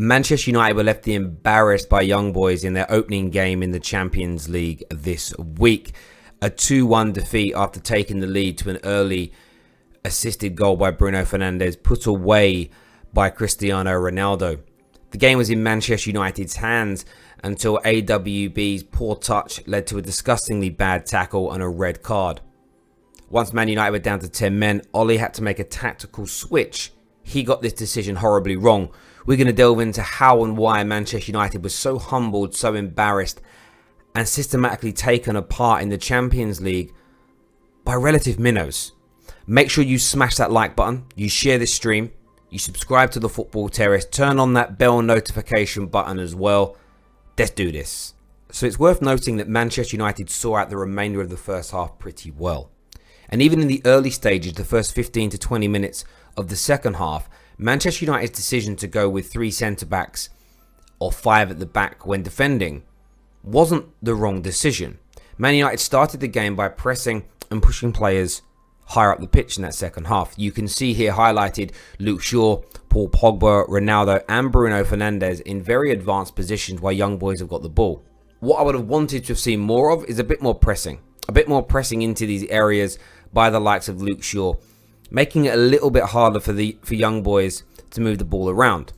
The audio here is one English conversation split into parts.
Manchester United were left embarrassed by Young Boys in their opening game in the Champions League this week. A 2-1 defeat after taking the lead to an early assisted goal by Bruno Fernandes, put away by Cristiano Ronaldo. The game was in Manchester United's hands until AWB's poor touch led to a disgustingly bad tackle and a red card. Once Man United were down to 10 men, Ollie had to make a tactical switch. He got this decision horribly wrong. We're going to delve into how and why Manchester United was so humbled, so embarrassed, and systematically taken apart in the Champions League by relative minnows. Make sure you smash that like button, you share this stream, you subscribe to the Football Terrace, turn on that bell notification button as well. Let's do this. So it's worth noting that Manchester United saw out the remainder of the first half pretty well. And even in the early stages, the first 15 to 20 minutes of the second half, Manchester United's decision to go with 3 centre-backs or 5 at the back when defending wasn't the wrong decision. Man United started the game by pressing and pushing players higher up the pitch in that second half. You can see here highlighted Luke Shaw, Paul Pogba, Ronaldo and Bruno Fernandes in very advanced positions while Young Boys have got the ball. What I would have wanted to have seen more of is a bit more pressing into these areas by the likes of Luke Shaw, making it a little bit harder for Young Boys to move the ball around.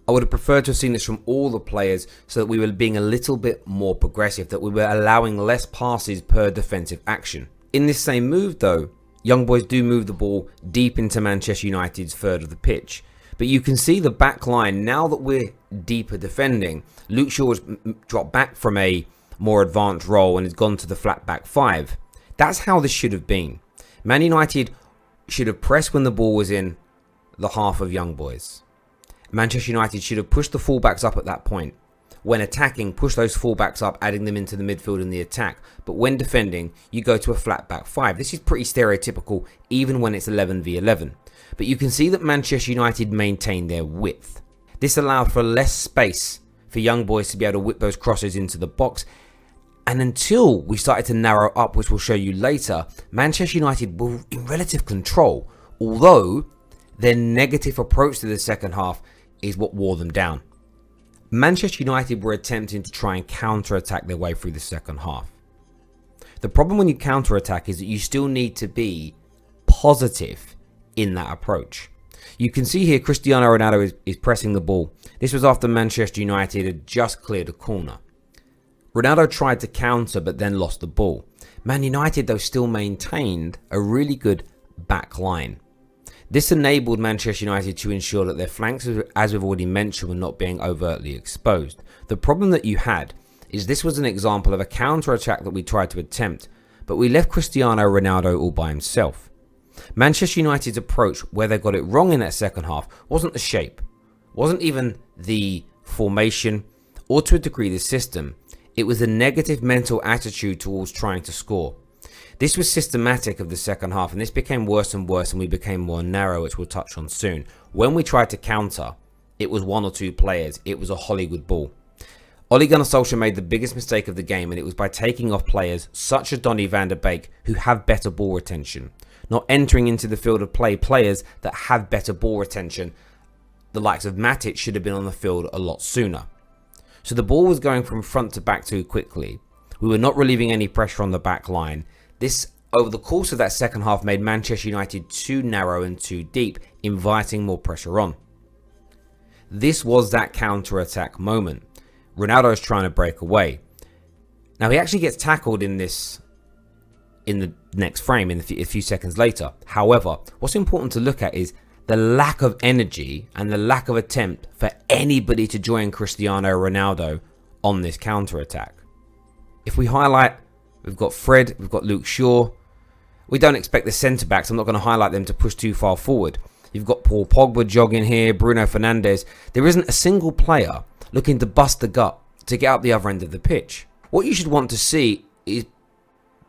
I would have preferred to have seen this from all the players so that we were being a little bit more progressive, that we were allowing less passes per defensive action. In this same move though, Young Boys do move the ball deep into Manchester United's third of the pitch. But you can see the back line, now that we're deeper defending, Luke Shaw has dropped back from a more advanced role and has gone to the flat back 5. That's how this should have been. Man United should have pressed when the ball was in the half of Young Boys. Manchester United should have pushed the fullbacks up at that point. When attacking, push those fullbacks up, adding them into the midfield in the attack. But when defending, you go to a flat back 5. This is pretty stereotypical, even when it's 11v11. But you can see that Manchester United maintained their width. This allowed for less space for Young Boys to be able to whip those crosses into the box. And until we started to narrow up, which we'll show you later, Manchester United were in relative control, although their negative approach to the second half is what wore them down. Manchester United were attempting to try and counter-attack their way through the second half. The problem when you counter-attack is that you still need to be positive in that approach. You can see here Cristiano Ronaldo is pressing the ball. This was after Manchester United had just cleared a corner. Ronaldo tried to counter but then lost the ball. Man United though still maintained a really good back line. This enabled Manchester United to ensure that their flanks, as we've already mentioned, were not being overtly exposed. The problem that you had is this was an example of a counter-attack that we tried to attempt, but we left Cristiano Ronaldo all by himself. Manchester United's approach, where they got it wrong in that second half, wasn't the shape, wasn't even the formation, or to a degree the system. It was a negative mental attitude towards trying to score. This was systematic of the second half, and this became worse and worse, and we became more narrow, which we'll touch on soon. When we tried to counter, it was 1 or 2 players. It was a Hollywood ball. Ole Gunnar Solskjaer made the biggest mistake of the game, and it was by taking off players such as Donny van der Beek, who have better ball retention, not entering into the field of play players that have better ball retention. The likes of Matic should have been on the field a lot sooner. So the ball was going from front to back too quickly. We were not relieving any pressure on the back line. This, over the course of that second half, made Manchester United too narrow and too deep, inviting more pressure on. This was that counter-attack moment. Ronaldo is trying to break away. Now, he actually gets tackled in the next frame, a few seconds later. However, what's important to look at is the lack of energy and the lack of attempt for anybody to join Cristiano Ronaldo on this counter-attack. If we highlight, we've got Fred, we've got Luke Shaw. We don't expect the centre-backs, I'm not going to highlight them, to push too far forward. You've got Paul Pogba jogging here, Bruno Fernandes. There isn't a single player looking to bust the gut to get out the other end of the pitch. What you should want to see is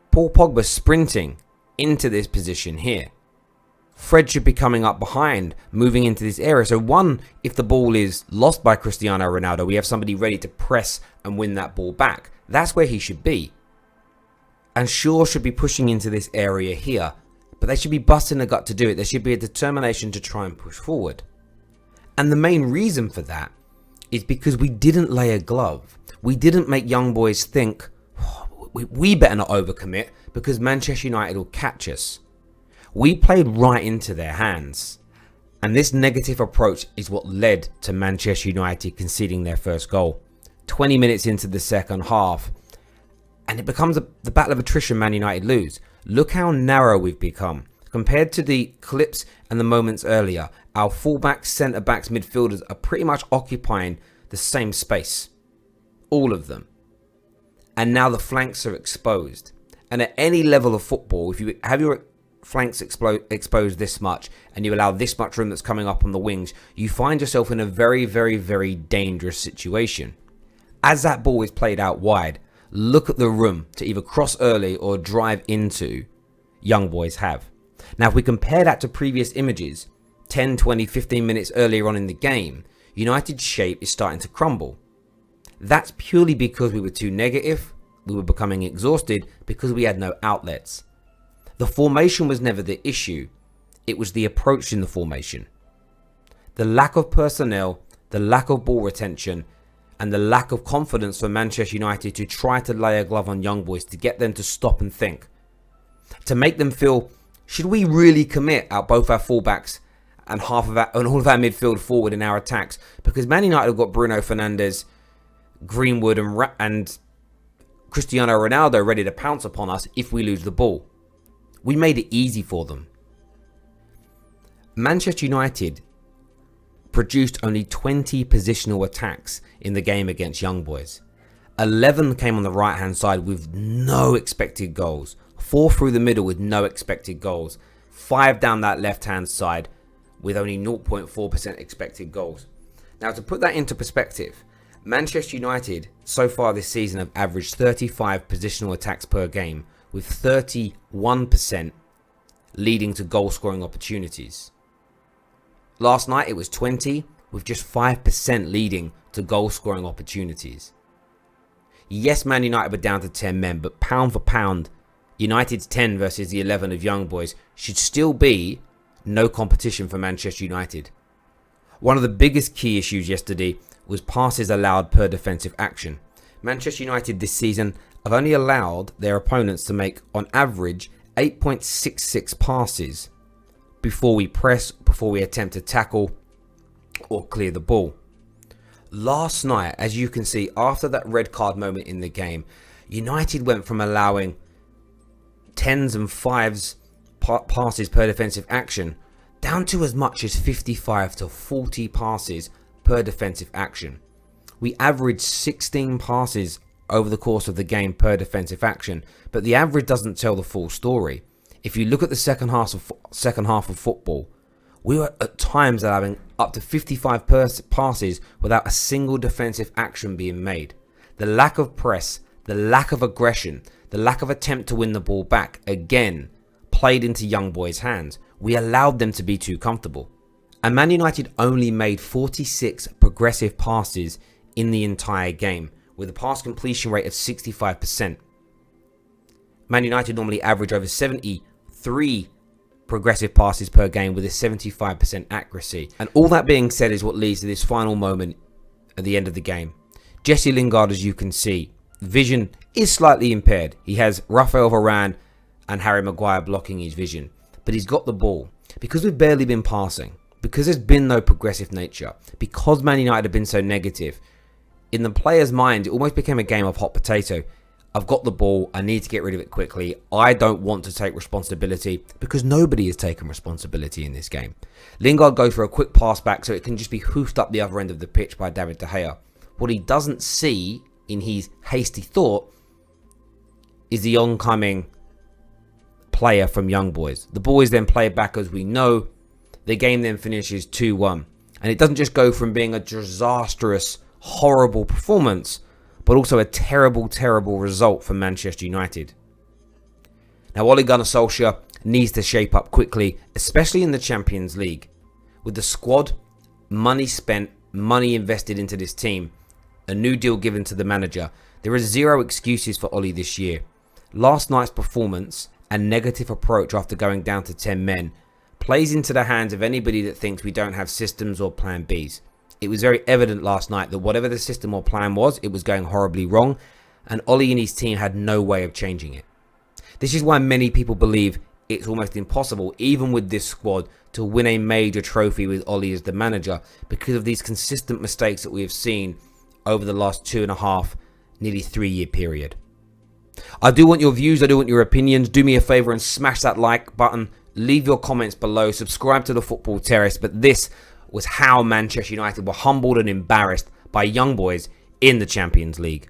Paul Pogba sprinting into this position here. Fred should be coming up behind, moving into this area. So one, if the ball is lost by Cristiano Ronaldo, we have somebody ready to press and win that ball back. That's where he should be. And Shaw should be pushing into this area here, but they should be busting the gut to do it. There should be a determination to try and push forward. And the main reason for that is because we didn't lay a glove. We didn't make young boys think, we better not overcommit because Manchester United will catch us. We played right into their hands. And this negative approach is what led to Manchester United conceding their first goal. 20 minutes into the second half, and it becomes the battle of attrition. Man United lose. Look how narrow we've become. Compared to the clips and the moments earlier, our fullbacks, centre-backs, midfielders are pretty much occupying the same space. All of them. And now the flanks are exposed. And at any level of football, if you have your flanks exposed this much and you allow this much room that's coming up on the wings, you find yourself in a very, very, very dangerous situation. As that ball is played out wide, look at the room to either cross early or drive into young boys have. Now, if we compare that to previous images, 10, 20, 15 minutes earlier on in the game, United's shape is starting to crumble. That's purely because we were too negative, we were becoming exhausted because we had no outlets. The formation was never the issue, it was the approach in the formation. The lack of personnel, the lack of ball retention, and the lack of confidence for Manchester United to try to lay a glove on young boys, to get them to stop and think. To make them feel, should we really commit out both our fullbacks and all of our midfield forward in our attacks? Because Man United have got Bruno Fernandes, Greenwood and Cristiano Ronaldo ready to pounce upon us if we lose the ball. We made it easy for them. Manchester United produced only 20 positional attacks in the game against Young Boys. 11 came on the right hand side with no expected goals. 4 through the middle with no expected goals. 5 down that left hand side with only 0.4% expected goals. Now, to put that into perspective, Manchester United so far this season have averaged 35 positional attacks per game, with 31% leading to goal scoring opportunities. Last night it was 20, with just 5% leading to goal scoring opportunities. Yes, Man United were down to 10 men, but pound for pound, United's 10 versus the 11 of Young Boys should still be no competition for Manchester United. One of the biggest key issues yesterday was passes allowed per defensive action. Manchester United this season have only allowed their opponents to make, on average, 8.66 passes before we press, before we attempt to tackle or clear the ball. Last night, as you can see, after that red card moment in the game, United went from allowing 10s and 5s passes per defensive action down to as much as 55 to 40 passes per defensive action. We averaged 16 passes over the course of the game per defensive action, but the average doesn't tell the full story. If you look at the second half of football, we were at times allowing up to 55 passes without a single defensive action being made. The lack of press, the lack of aggression, the lack of attempt to win the ball back, again, played into Young Boys' hands. We allowed them to be too comfortable. And Man United only made 46 progressive passes in the entire game, with a pass completion rate of 65%. Man United normally average over 73 progressive passes per game with a 75% accuracy. And all that being said is what leads to this final moment at the end of the game. Jesse Lingard, as you can see, vision is slightly impaired. He has Raphael Varane and Harry Maguire blocking his vision, but he's got the ball. Because we've barely been passing, because there's been no progressive nature, because Man United have been so negative, in the player's mind, it almost became a game of hot potato. I've got the ball, I need to get rid of it quickly. I don't want to take responsibility, because nobody has taken responsibility in this game. Lingard goes for a quick pass back so it can just be hoofed up the other end of the pitch by David De Gea. What he doesn't see in his hasty thought is the oncoming player from Young Boys. The ball is then played back, as we know. The game then finishes 2-1. And it doesn't just go from being a disastrous, horrible performance, but also a terrible, terrible result for Manchester United. Now, Ole Gunnar Solskjaer needs to shape up quickly, especially in the Champions League. With the squad, money spent, money invested into this team, a new deal given to the manager, there are zero excuses for Ole this year. Last night's performance and negative approach after going down to 10 men plays into the hands of anybody that thinks we don't have systems or plan Bs. It was very evident last night that whatever the system or plan was, it was going horribly wrong, and Ollie and his team had no way of changing it. This is why many people believe it's almost impossible, even with this squad, to win a major trophy with Ollie as the manager, because of these consistent mistakes that we have seen over the last 2.5, nearly 3-year period. I do want your views, I do want your opinions. Do me a favour and smash that like button. Leave your comments below. Subscribe to the Football Terrace. But this was how Manchester United were humbled and embarrassed by young boys in the Champions League.